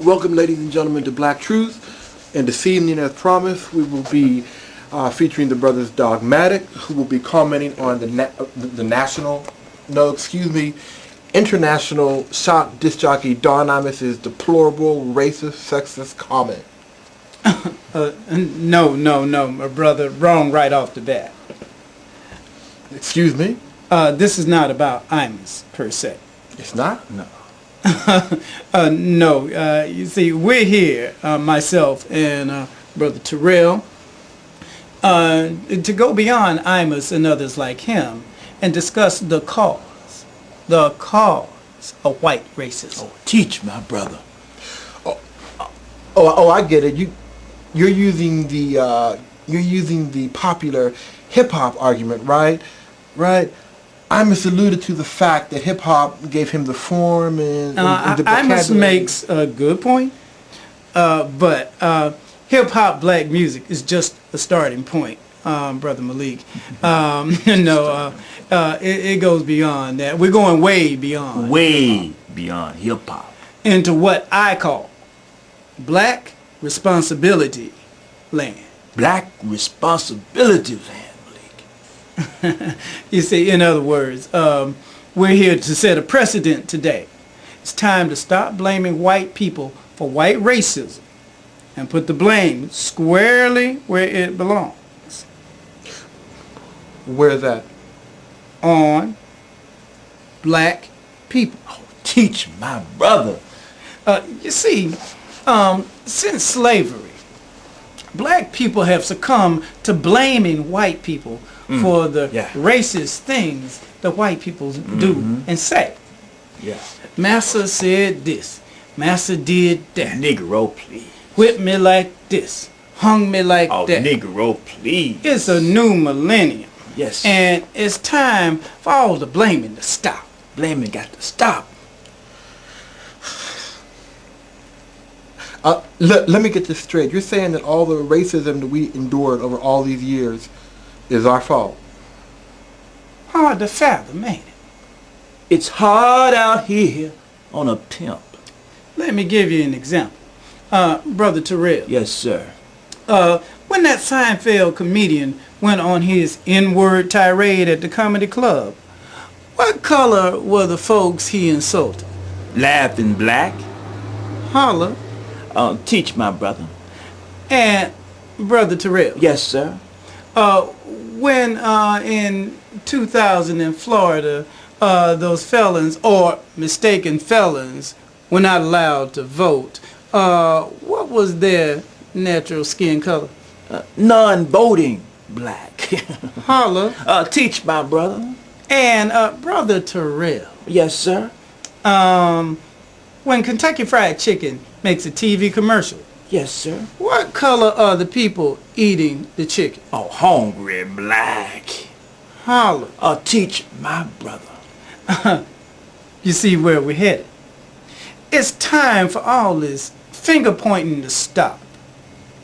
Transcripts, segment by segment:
Welcome, ladies and gentlemen, to Black Truth. And this evening, as promised, we will be featuring the brothers Dogmatic, who will be commenting on international shock disc jockey Don Imus's deplorable, racist, sexist comment. No, my brother, wrong right off the bat. Excuse me? This is not about Imus, per se. It's not? No. No, you see, we're here, myself and Brother Terrell, to go beyond Imus and others like him and discuss the cause of white racism. Oh, teach my brother. I get it. You're using the popular hip hop argument, right? Right. Imus alluded to the fact that hip hop gave him the form and the vocabulary. Imus makes a good point, but hip hop black music is just a starting point, Brother Malik. It goes beyond that. We're going way beyond. Way beyond hip hop. Into what I call black responsibility land. Black responsibility land. You see, in other words, we're here to set a precedent today. It's time to stop blaming white people for white racism and put the blame squarely where it belongs. Where's that? On black people. Oh, teach my brother. You see, since slavery, black people have succumbed to blaming white people for the racist things that white people do and say. Yeah. Massa said this. Massa did that. Negro, please. Whipped me like this. Hung me like that. that. Negro, please. It's a new millennium. Yes. And it's time for all the blaming to stop. Blaming got to stop. Let me get this straight. You're saying that all the racism that we endured over all these years is our fault? Hard to fathom, ain't it? It's hard out here on a pimp. Let me give you an example. Brother Terrell. Yes, sir. When that Seinfeld comedian went on his N-word tirade at the comedy club, what color were the folks he insulted? Laughing black. Holla. Teach my brother. And Brother Terrell. Yes, sir. When in 2000 in Florida, those felons or mistaken felons were not allowed to vote, what was their natural skin color? Non-voting black. Holla. Teach my brother. And Brother Terrell. Yes, sir. When Kentucky Fried Chicken makes a TV commercial, yes, sir. what color are the people eating the chicken? Oh, hungry black. Holla. Teach my brother. You see where we're headed. It's time for all this finger pointing to stop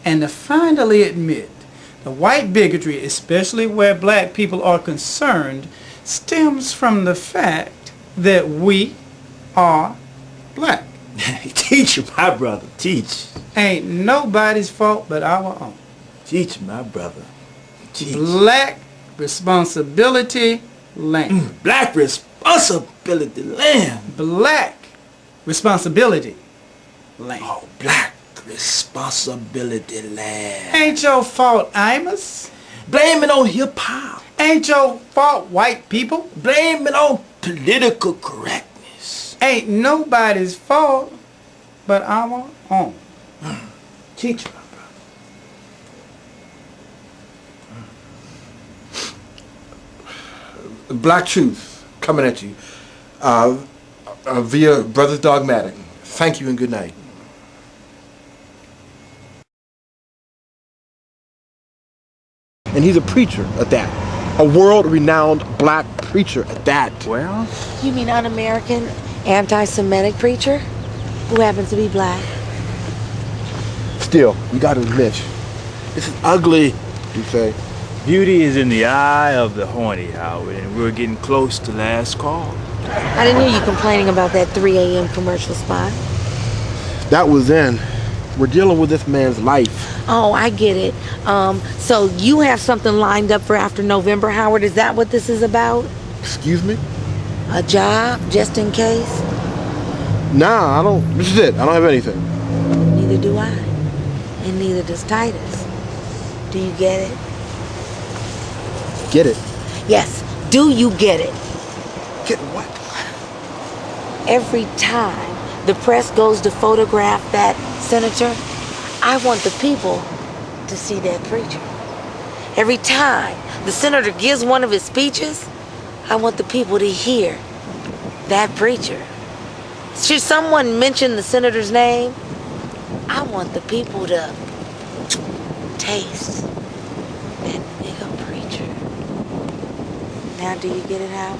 and to finally admit the white bigotry, especially where black people are concerned, stems from the fact that we are black. Teach my brother. Teach. Ain't nobody's fault but our own. Teach my brother. Teach. Black responsibility land. Black responsibility land. Black responsibility land. Oh, black responsibility land. Ain't your fault, Imus. Blame it on hip hop. Ain't your fault, white people. Blame it on political correctness. Ain't nobody's fault but our own. Teach my brother. Black Truth coming at you via Brothers Dogmatic. Thank you and good night. And he's a preacher at that. A world-renowned black preacher at that. Well? You mean un-American, anti-Semitic preacher who happens to be black? Still, you gotta admit, this is ugly, you say. Beauty is in the eye of the horny, Howard, and we're getting close to last call. I didn't hear you complaining about that 3 a.m. commercial spot. That was then. We're dealing with this man's life. Oh, I get it. So you have something lined up for after November, Howard? Is that what this is about? Excuse me? A job, just in case? Nah, I don't. This is it. I don't have anything. Neither do I. And neither does Titus. Do you get it? Get it? Yes. Do you get it? Get what? Every time the press goes to photograph that senator, I want the people to see that preacher. Every time the senator gives one of his speeches, I want the people to hear that preacher. Should someone mention the senator's name, I want the people to taste that nigga preacher. Now, do you get it, Howard?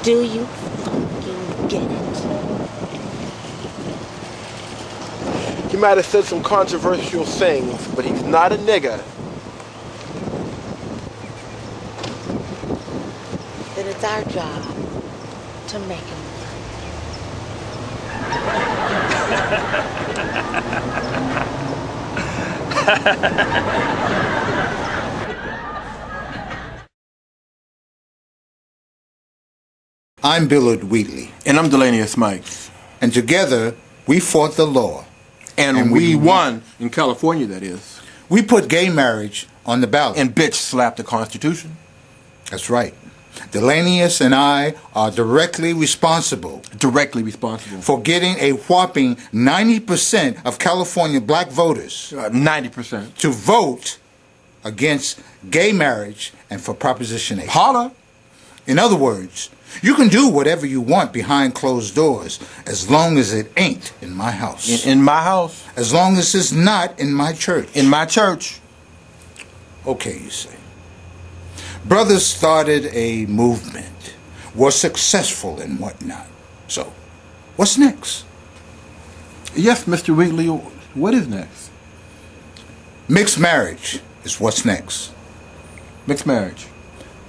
Do you fucking get it? He might have said some controversial things, but he's not a nigga. Then it's our job to make him. I'm Billard Wheatley, And I'm Delaney Smikes. and together we fought the law. And we won. In California, that is. We put gay marriage on the ballot. And bitch slapped the Constitution. That's right. Delanius and I are directly responsible Directly responsible. for getting a whopping 90% of California black voters 90%. to vote against gay marriage and for Proposition 8. Holla. In other words, you can do whatever you want behind closed doors as long as it ain't in my house. In my house. As long as it's not in my church. In my church. Okay, you say. Brothers started a movement, were successful and whatnot. So, what's next? Yes, Mr. Wheatley, what is next? Mixed marriage is what's next. Mixed marriage.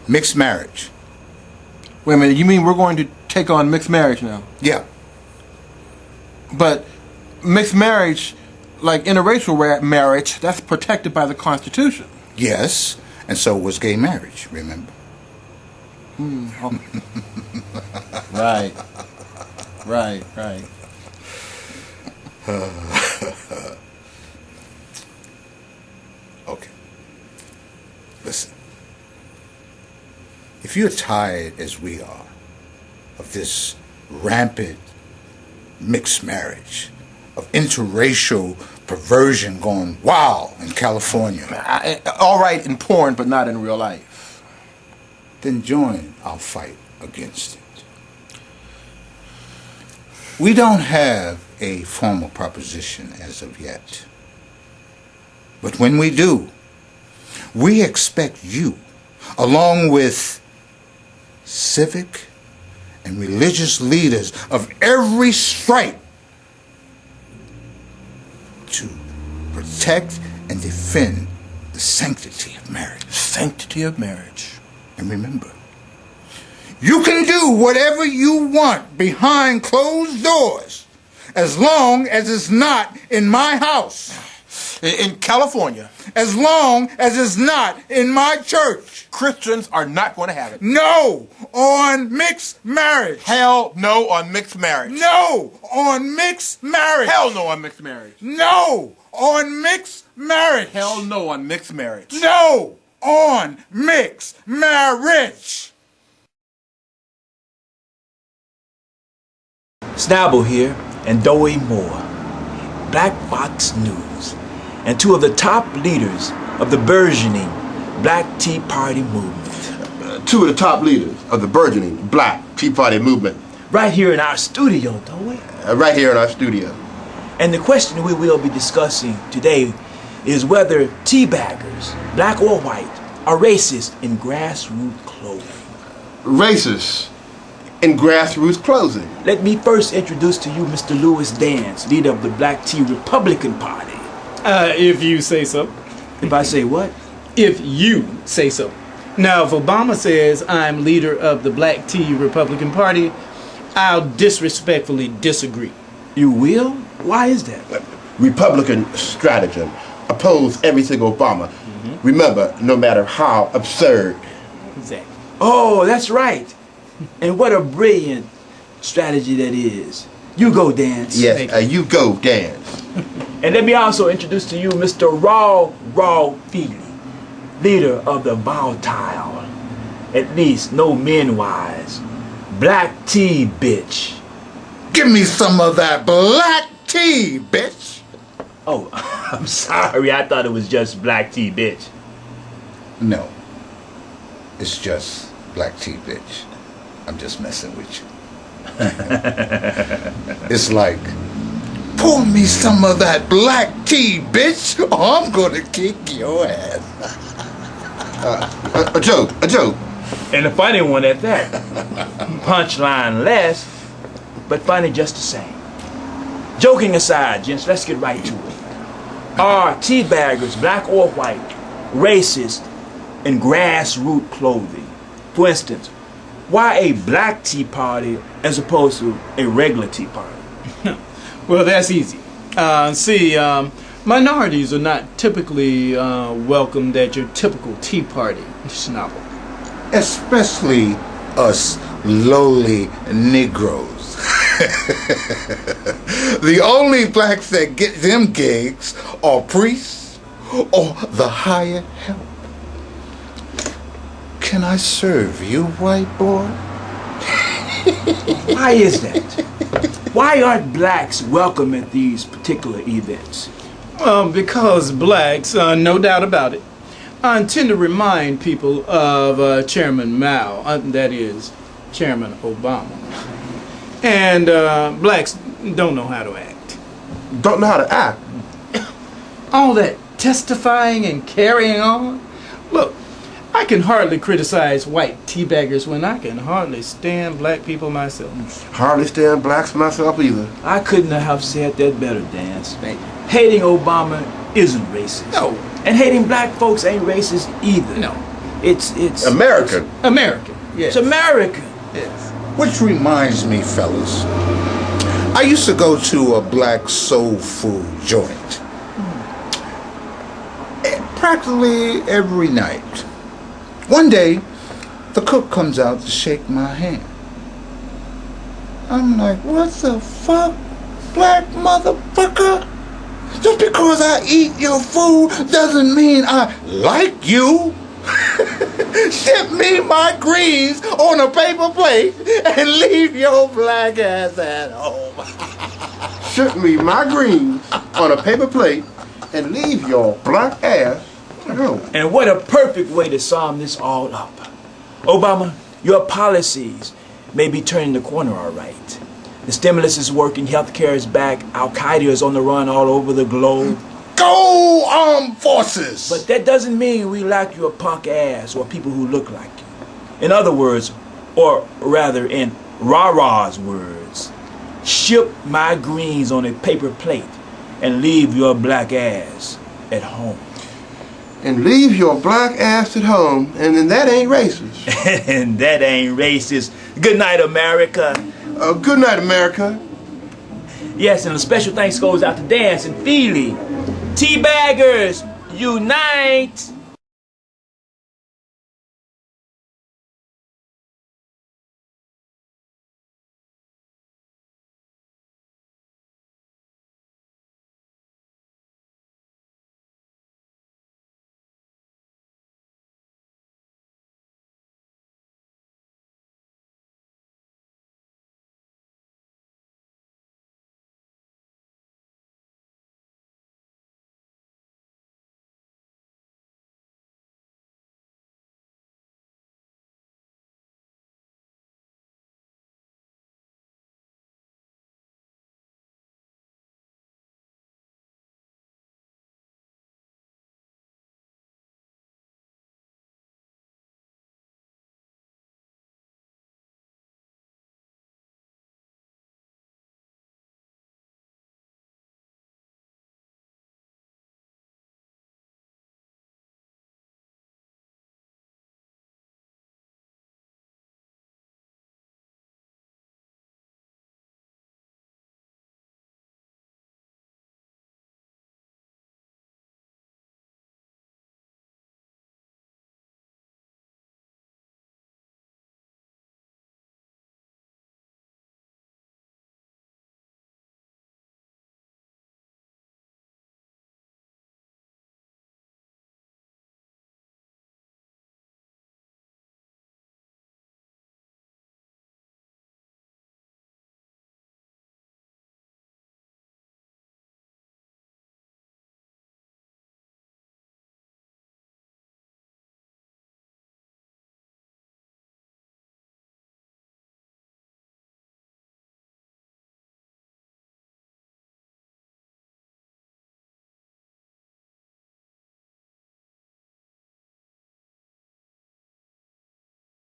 Mixed marriage. Wait a minute, you mean we're going to take on mixed marriage now? Yeah. But mixed marriage, like interracial marriage, that's protected by the Constitution. Yes, and so was gay marriage, remember? Right. Right. Okay. Listen. If you're tired, as we are, of this rampant mixed marriage, of interracial perversion going wild in California, All right in porn, but not in real life. then join our fight against it. We don't have a formal proposition as of yet. But when we do, we expect you, along with civic and religious leaders of every stripe, to protect and defend the sanctity of marriage. Sanctity of marriage. And remember, you can do whatever you want behind closed doors as long as it's not in my house. In California, As long as it's not in my church. Christians are not going to have it. No on mixed marriage. Hell no on mixed marriage. No on mixed marriage. Hell no on mixed marriage. No on mixed marriage. Hell no on mixed marriage. No on mixed marriage. Snabble here and Doey Moore, Black Fox News, and two of the top leaders of the burgeoning Black Tea Party movement. Two of the top leaders of the burgeoning Black Tea Party movement, Right here in our studio, Doey. right here in our studio. And the question we will be discussing today is whether teabaggers, black or white, are racist in grassroots clothing. Racist in grassroots clothing. Let me first introduce to you Mr. Lewis Dance, leader of the Black Tea Republican Party. If you say so. If I say what? If you say so. Now, if Obama says I'm leader of the Black Tea Republican Party, I'll disrespectfully disagree. You will? Why is that? Republican stratagem. Oppose everything Obama. Remember, no matter how absurd. Exactly. Oh, that's right. And what a brilliant strategy that is. You go, Dance. Yes, you go, Dance. And let me also introduce to you Mr. Raw Feely, leader of the volatile, at least no men-wise, black tea bitch. Give me some of that black tea, bitch. Oh, I'm sorry. I thought it was just black tea bitch. No. It's just black tea, bitch. I'm just messing with you. It's like, pour me some of that black tea, bitch, or I'm gonna kick your ass. A joke, a joke. And a funny one at that. Punchline less, but funny just the same. Joking aside, gents, let's get right to it. Are teabaggers, black or white, racist in grassroots clothing? For instance, why a black tea party as opposed to a regular tea party? Well, that's easy. Minorities are not typically welcomed at your typical tea party, Schnabel. Especially us lowly Negroes. The only blacks that get them gigs are priests or the higher help. Can I serve you, white boy? Why is that? Why aren't blacks welcome at these particular events? Well, because blacks, no doubt about it, tend to remind people of Chairman Mao, that is, Chairman Obama. And blacks don't know how to act. Don't know how to act. All that testifying and carrying on. Look, I can hardly criticize white teabaggers when I can hardly stand black people myself. Hardly stand blacks myself either. I couldn't have said that better, Dance. Hating Obama isn't racist. No. And hating black folks ain't racist either. No. It's American. American. Yes. It's American. Yes. Which reminds me, fellas, I used to go to a black soul food joint. Practically every night. One day, the cook comes out to shake my hand. I'm like, what the fuck, black motherfucker? Just because I eat your food doesn't mean I like you. Ship me my greens on a paper plate and leave your black ass at home. Ship me my greens on a paper plate and leave your black ass at home. And what a perfect way to sum this all up. Obama, your policies may be turning the corner all right. The stimulus is working, healthcare is back, Al-Qaeda is on the run all over the globe. Go armed forces! But that doesn't mean we like your punk ass or people who look like you. In other words, or rather in Rah-Rah's words, ship my greens on a paper plate and leave your black ass at home. And leave your black ass at home, and then that ain't racist. And that ain't racist. Good night, America. Good night, America. Yes, and a special thanks goes out to Dance and Feely. Teabaggers, unite!